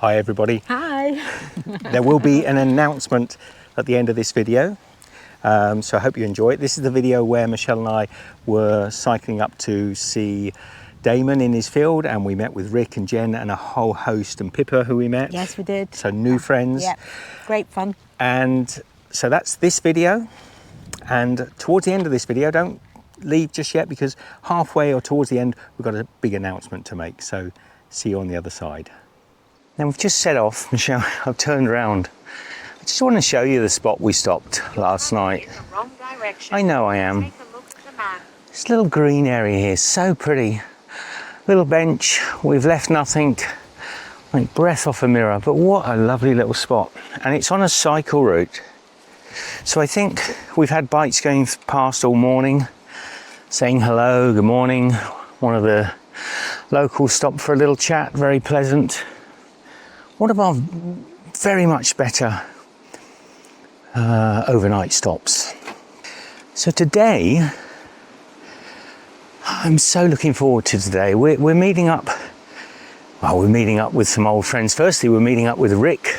Hi everybody. Hi. There will be an announcement at the end of this video, so I hope you enjoy it. This is the video where Michelle and I were cycling up to see Damon in his field, and we met with Rick and Jen and a whole host, and Pippa who we met. Yes, we did. So new friends. Yeah, great fun. And so that's this video, and towards the end of this video, don't leave just yet, because halfway or towards the end we've got a big announcement to make, so see you on the other side. Now we've just set off, Michelle. I've turned around. I just want to show you the spot we stopped last night. I know I am. This little green area here, so pretty. Little bench, we've left nothing, like breath off a mirror, but what a lovely little spot. And it's on a cycle route. So I think we've had bikes going past all morning, saying hello, good morning. One of the locals stopped for a little chat, very pleasant. One of our very much better overnight stops. So today, I'm so looking forward to today. We're meeting up, well, we're meeting up with some old friends. Firstly, we're meeting up with Rick.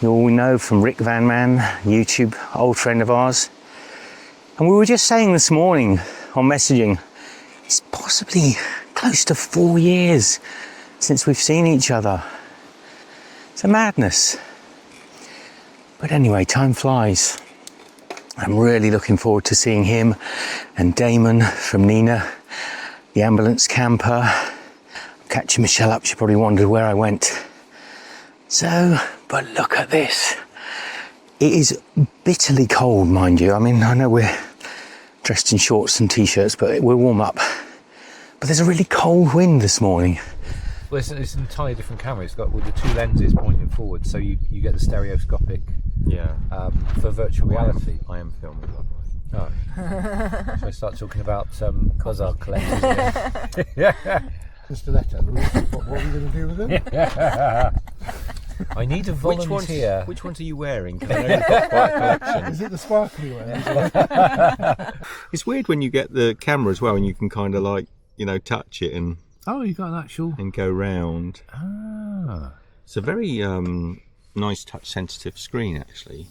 You all know from Rick Van Man, YouTube, old friend of ours. And we were just saying this morning on messaging, it's possibly close to 4 years since we've seen each other. It's a madness. But anyway, time flies. I'm really looking forward to seeing him and Damon from Nina, the ambulance camper. I'm catching Michelle up, she probably wondered where I went. So, but look at this. It is bitterly cold, mind you. I mean, I know we're dressed in shorts and t-shirts, but we'll warm up. But there's a really cold wind this morning. Well, it's an entirely different camera. It's got with the two lenses pointing forward, so you get the stereoscopic. Yeah. For virtual reality. I am filming, by the way. Oh. Shall I start talking about Cosar collectors? Yeah. Mr. Letter, what are we going to do with them? Yeah. I need a volunteer. Which ones are you wearing? 'Cause I know you've got quite a collection. Is it the sparkly one? It's weird when you get the camera as well, and you can kind of like, you know, touch it and You got an actual... and go round. Ah. It's a very nice touch sensitive screen actually.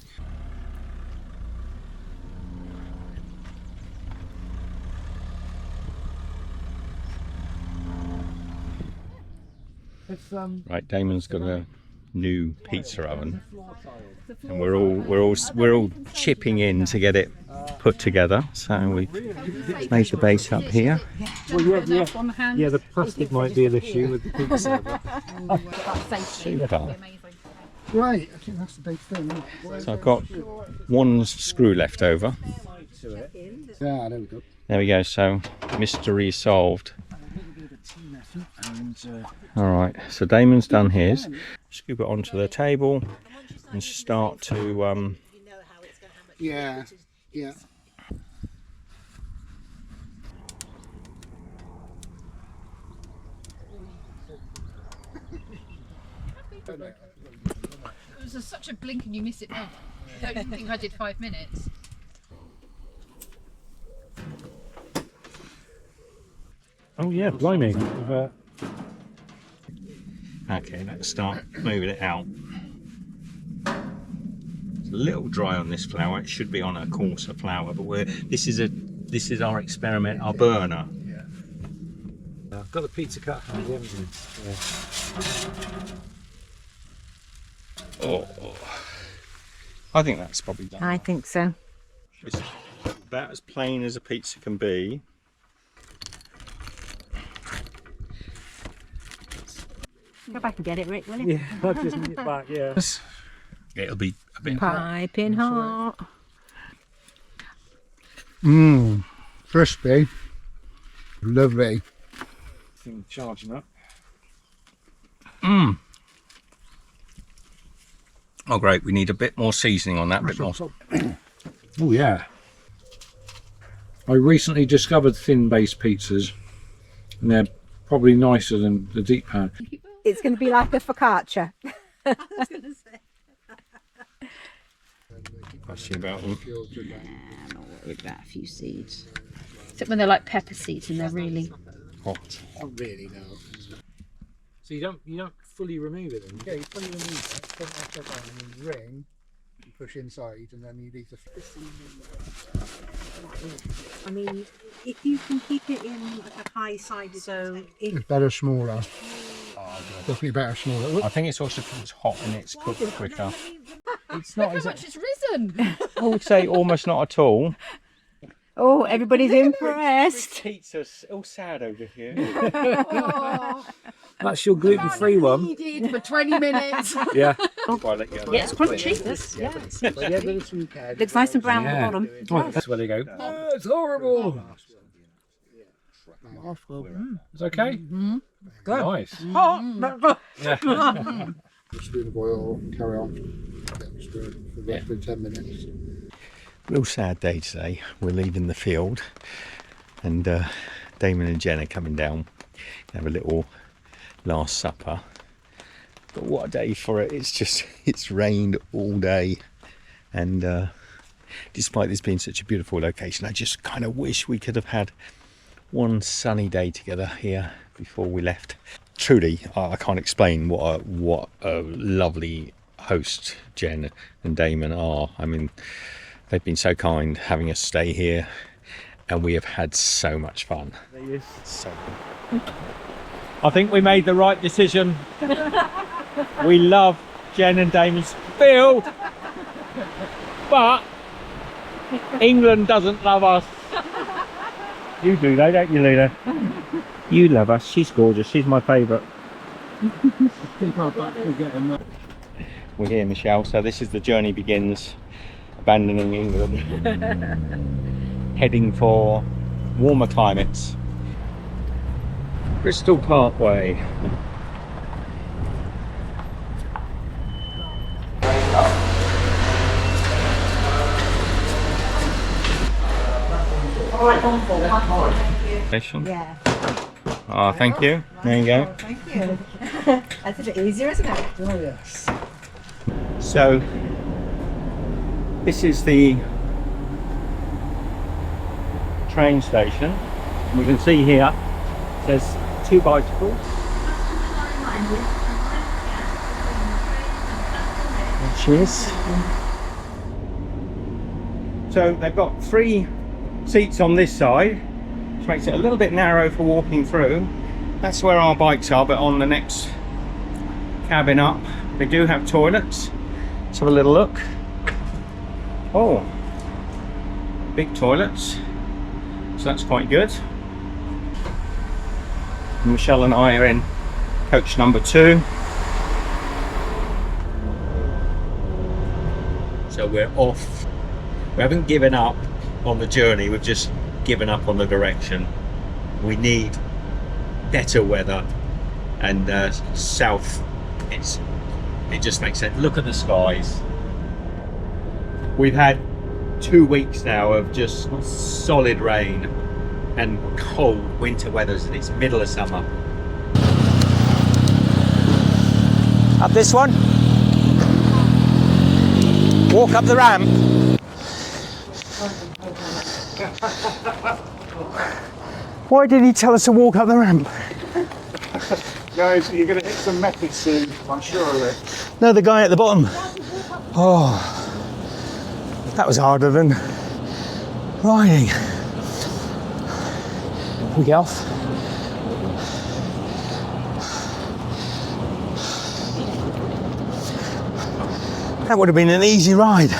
It's, Right, Damon's got a new pizza oven, and we're all chipping in to get it put together. So we've made the base up here. Yeah, the plastic might be an issue with the pizza. Super. right, I think that's the big thing, isn't it? So I've got one screw left over. Yeah, there we go. There we go. So mystery solved. All right. So Damon's done his. Scoop it onto the table and start to. Yeah. It was such a blink and you miss it now. I don't think I did 5 minutes. Oh yeah, blimey. Okay, let's start moving it out. It's a little dry on this flour. It should be on a coarser flour, but this is our experiment, our burner. I've got the pizza cut handy, haven't you? Yeah. Oh, I think that's probably done. I think so. It's about as plain as a pizza can be. Go back and get it, Rick, will you? Yeah, I'll just need it back, yeah. It'll be a bit hot. Piping hot. Crispy. Lovely. Thing charging up. Oh great, we need a bit more seasoning on that, a bit more. Oh yeah. I recently discovered thin base pizzas, and they're probably nicer than the deep pan. It's going to be like a focaccia. I was going to say. Question about them. I'm not worried about a few seeds. Except when they're like pepper seeds and they're really Hot. Not really, no. So you don't fully remove it then? Yeah, you fully remove it, turn it upside down, and then ring, you push inside, and then you leave the. I mean, if you can keep it in like a high side, so if It's better smaller. Definitely better smaller. I think it's also because it's hot and it's cooked quicker. It's not How much it's risen. I would say almost not at all. oh, everybody's impressed. Pizza's all sad over here. Oh, That's your gluten-free one. needed for 20 minutes. Yeah. Yeah, it's crunchy. Yeah. But yeah, but it's weekend. Looks nice and brown Yeah. at the bottom. Oh, that's where they go. Oh, it's horrible. It's okay. Nice. Yeah. Spoon of oil, carry on. Spoon for roughly 10 minutes. Real sad day today. We're leaving the field, and Damon and Jen are coming down to have a little last supper. But what a day for it. It's rained all day, and despite this being such a beautiful location, I just kind of wish we could have had one sunny day together here before we left. Truly, I can't explain what a lovely host Jen and Damon are. I mean, they've been so kind having us stay here, and we have had so much fun. So I think we made the right decision. We love Jen and Damon's field, but England doesn't love us. You do though, don't you, Luna? You love us. She's gorgeous. She's my favourite. We're here, Michelle. So this is the journey begins. Abandoning England, heading for warmer climates. Bristol Parkway. Yeah. Oh, thank you. There you go. Thank you. That's a bit easier, isn't it? Oh, yes. So this is the train station. We can see here there's 2 bicycles. There she is. So they've got 3 seats on this side, which makes it a little bit narrow for walking through. That's where our bikes are, but on the next cabin up they do have toilets. Let's have a little look. Oh, big toilets, so that's quite good. Michelle and I are in coach number 2. So we're off. We haven't given up on the journey, we've just given up on the direction. We need better weather, and south, it just makes sense. Look at the skies. We've had 2 weeks now of just solid rain and cold winter weather, and it's middle of summer. Up this one. Walk up the ramp. Why did he tell us to walk up the ramp? Guys, you're going to hit some methods soon, I'm sure of it. No, the guy at the bottom. Oh, that was harder than riding. We get off. That would have been an easy ride.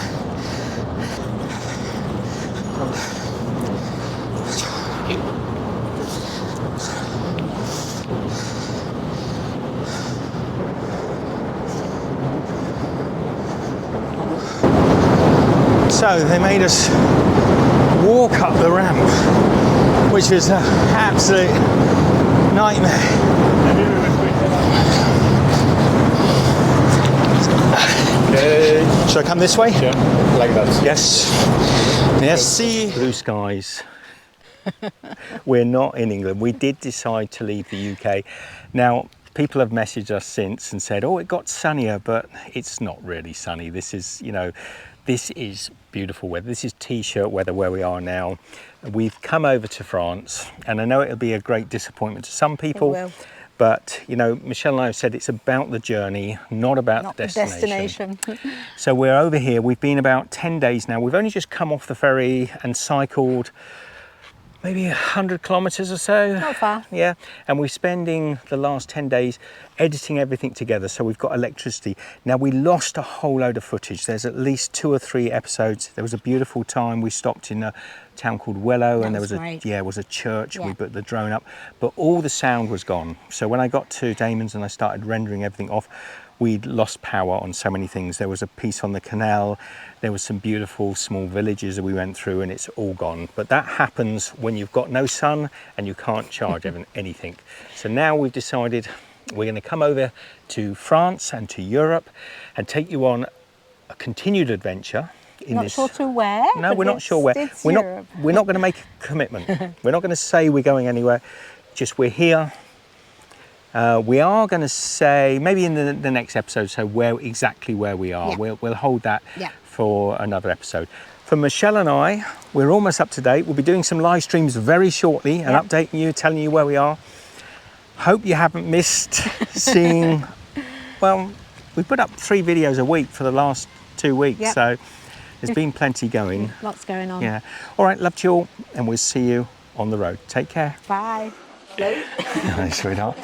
So they made us walk up the ramp, which was an absolute nightmare. Should I come this way? Yeah, like that. Yes. Merci. Blue skies. We're not in England. We did decide to leave the UK. Now, people have messaged us since and said, oh, it got sunnier, but it's not really sunny. This is, you know, this is beautiful weather. This is t-shirt weather where we are now. We've come over to France, and I know it'll be a great disappointment to some people, But, you know, Michelle and I have said it's about the journey, not about Not the the destination. destination. So we're over here. We've been about 10 days now. We've only just come off the ferry and cycled maybe 100 kilometres or so. Not far. Yeah, and we're spending the last 10 days editing everything together, so we've got electricity. Now, we lost a whole load of footage. There's at least 2 or 3 episodes. There was a beautiful time. We stopped in a town called Willow, and there was was a church. Yeah. We put the drone up, but all the sound was gone. So when I got to Damon's and I started rendering everything off, we'd lost power on so many things. There was a piece on the canal, there was some beautiful small villages that we went through, and it's all gone. But that happens when you've got no sun and you can't charge anything. So now we've decided we're going to come over to France and to Europe and take you on a continued adventure. Not sure to where? No, but we're not sure where. It's We're Europe. not going to make a commitment. We're not going to say we're going anywhere. Just we're here. We are going to say maybe in the next episode, so exactly where we are. Yeah. We'll hold that Yeah. for another episode. For Michelle and I, we're almost up to date. We'll be doing some live streams very shortly and updating you, telling you where we are. Hope you haven't missed seeing. Well, we put up 3 videos a week for the last 2 weeks, Yep. so there's been plenty going. Lots going on. Yeah. All right, love you all, and we'll see you on the road. Take care. Bye. Hi, sweetheart.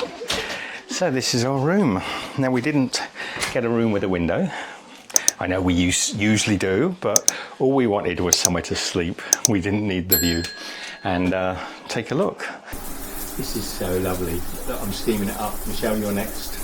So this is our room. Now, we didn't get a room with a window. I know we usually do, but all we wanted was somewhere to sleep. We didn't need the view. And take a look. This is so lovely. Look, I'm steaming it up. Michelle, you're next.